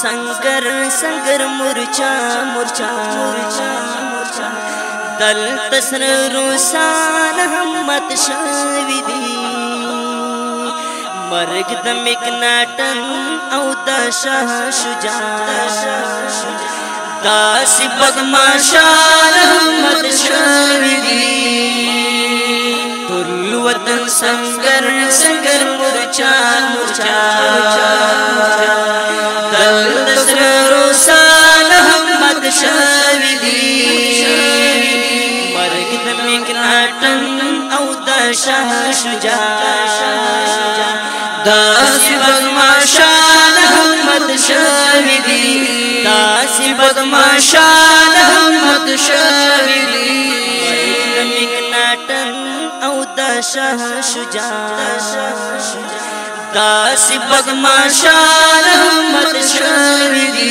संगर संगर मुरचा मुरचा मुरचा दल तसर रुसान हमत शविदी मर्ग दमिक नाटन औ दशा शुजा दासी बदमाशान हमत शविदी तुलवतन संगर संगर मुरचा मुरचा मर्ग दमिक नाटन औ दशा शुजा दासी बदमाशान हमत शविदी दासी बदमाशान हमत शविदी दमिक नाटन औ दशा शुजा दासी बदमाशान हमत शविदी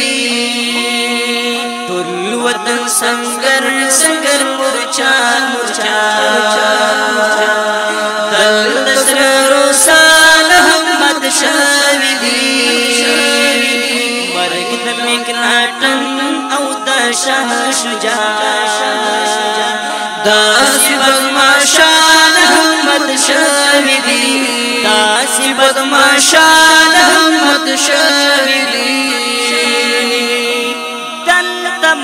तुलवतन संगर संगर मुरचा मुरचा दल दसर रोसान हमत शविदी मर्ग दमिक नाटन औ दशा शुजा दासी बदमाशान हमत शविदी दासी बदमाशान हमत शविदी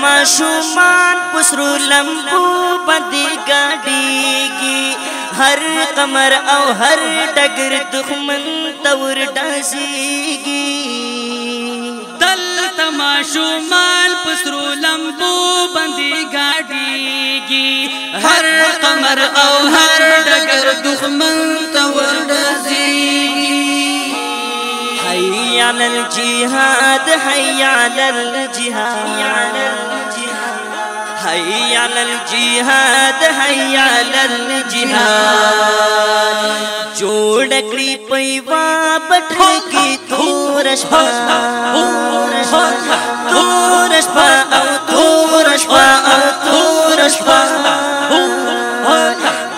माशुमान पुसरू लंबू बंदी गाड़ीगी हर कमर औ हर डगर दुश्मन तवर डासीगी दल तमाशुमान पुसरू लंबू बंदी गाड़ीगी हर कमर औ हर डगर दुश्मन तवर डासीगी हैया अलल जिहाद हैया अलल जिहाद हैया अलल जिहाद हैया अलल जिहाद जोड़कड़ी पैवा बठकी तोरशपा तोरशपा तोरशपा तोरशपा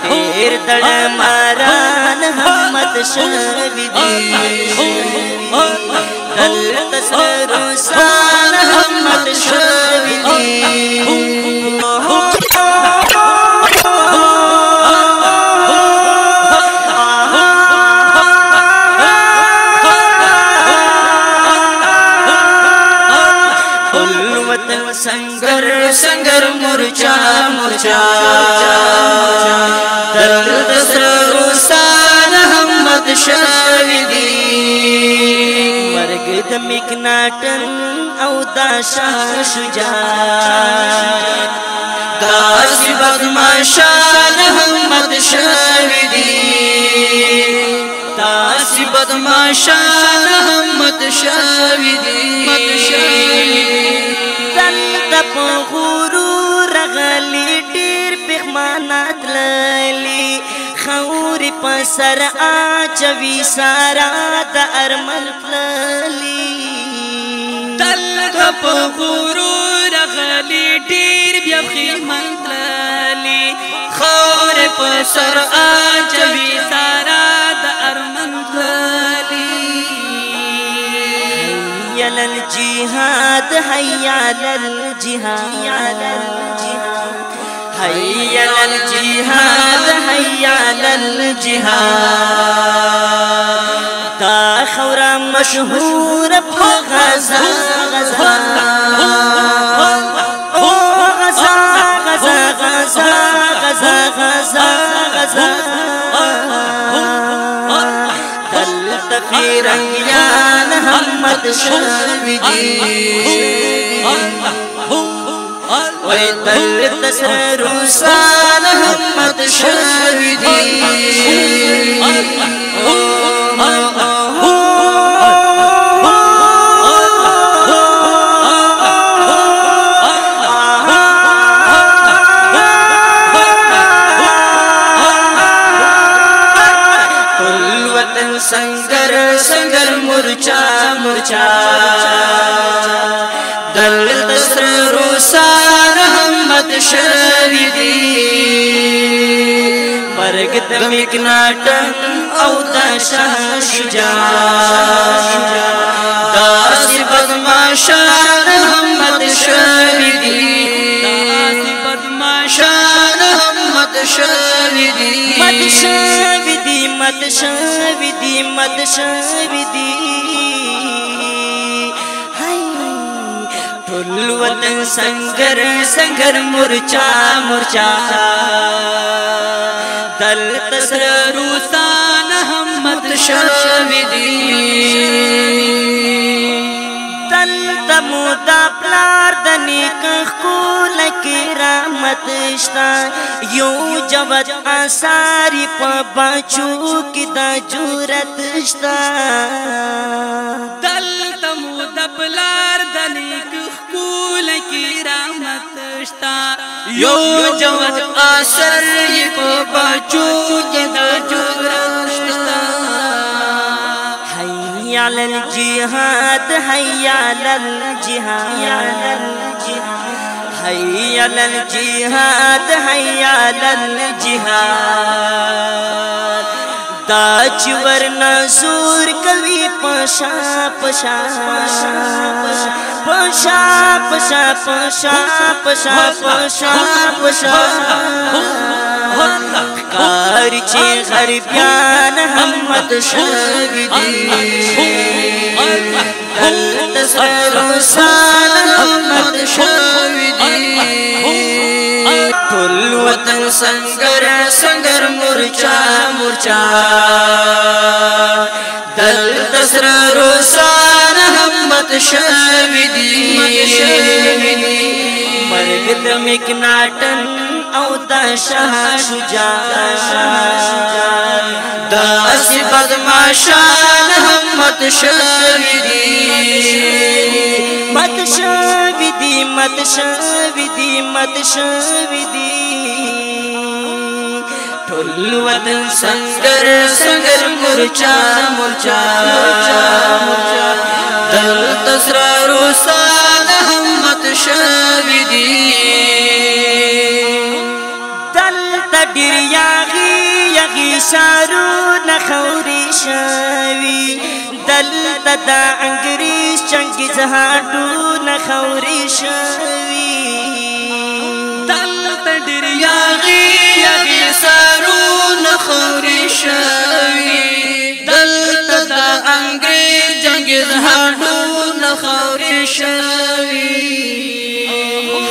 तेर दड़ मारान हमत शविदी दल तसर रुसान हमत शविदी संगर संगर मुरचा मुरचा दल दसर रुसान हमत शविदी मर्ग दमिक नाटन औ दशा शुजा दासी बदमाशान हमत शविदी दासी बदमाशान हमत शविदी غرور غلی ډیر پخمانات للی خوري پسر اچوي سارا د ارمن للی دل په غرور غلی ډیر بیا پخمانات للی خوري پسر اچوي سارا د ارمن للی على الجهاد هيا على الجهاد هيا على الجهاد هيا على الجهاد تا خورا مشهور بغزا غزا غزا غزا غزا غزا غزا غزا في ريان همت شవిदी ويدل تسر رسان همت شవిदी وطن سنگر سنگر مورچا مورچا دلت سر روسان همت شوی دی مرگ د مکناټن او د شاه شجاع داسې بدمعشان همت شوی دی داسې بدمعشان همت شوی دی مت شوی دی مت شوی دی مت شوی دی ټول وطن سنگر سنگر مورچا مورچا دلت سر روسان همت شوی دی دلت مودا پلار د نیک خول کرامت شتا یو جوت آثاری په بچو کې د جرأت شتا دلت مودا پلار د نیک خول کرامت شتا یو جوت آثاری په بچو کې د جرأت شتا حي على الجهاد حي على الجهاد حي على الجهاد حي على الجهاد دا چې ورنا زور کوي پشا پشا پشا پشا پشا پشا پشا پشا کار چې غریبیان همت شوی دی دلت سر روسان همت شوی دی ټول وطن سنگر سنگر مورچا مورچا دلت سر روسان همت شوی دی مرگ د مکناټن او د شاه شجاع داسې بدمعشان همت شوی دی مت شوی دی مت شوی دی مت شوی دی ټول وطن سنگر سنگر مورچا مورچا دلت سر روسان همت شوی دی دلت ډیر یاغي یاغي شارو نخوري شوی دلت د انګریز چنګیز هاټو نخوري شوی دلت ډیر یاغي یاغي شارو نخوري شوی دلت د انګریز چنګیز هاټو نخوري شوی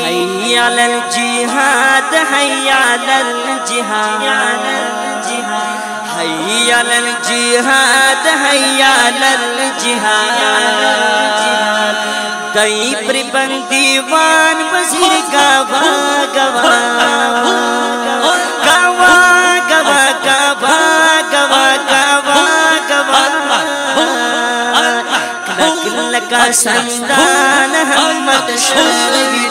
حي على الجهاد حي على الجهاد حي على الجهاد حي على الجهاد دای پر بندیوان وزیر گاوا گاوا گاوا گاوا گاوا گاوا گاوا گاوا کلک لکا سندان همت شوی دی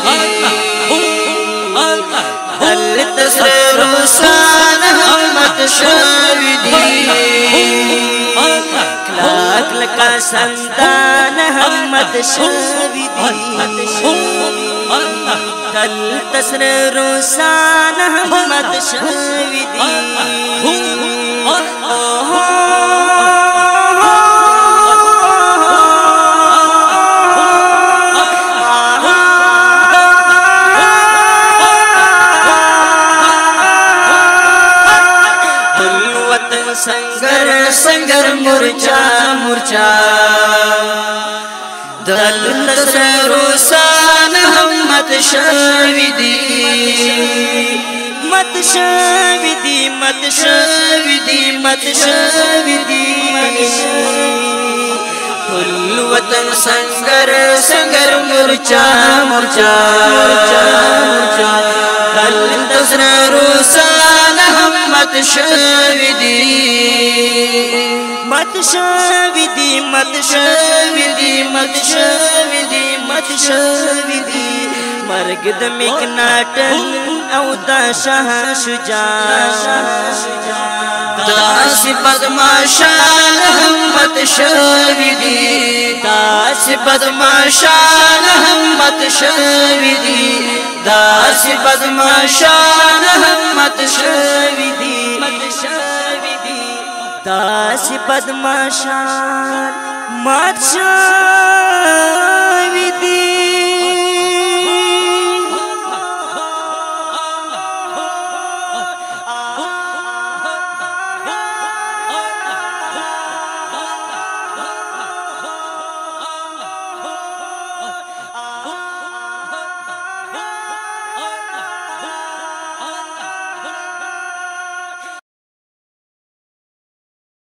دلت سر روسان همت شوی دی کلک لکا سندان همت شوی دی دلت سر روسان همت شوی دی سنگر سنگر مورچا مورچا دلت سر روسان همت شوی دی مت شوی دی مت شوی دی مت شوی دی ټول وطن سنگر سنگر مورچا مورچا دلت سر روسان همت شوی دی مت شوی دی مت شوی دی مت شوی دی مت شوی دی مرگ د مکناټن او دا شاه شجاع داسی بدماشان همت شوی دی داسی بدماشان همت شوی دی داسی بدماشان همت شوی دی داسی بدماشان مات شوی دی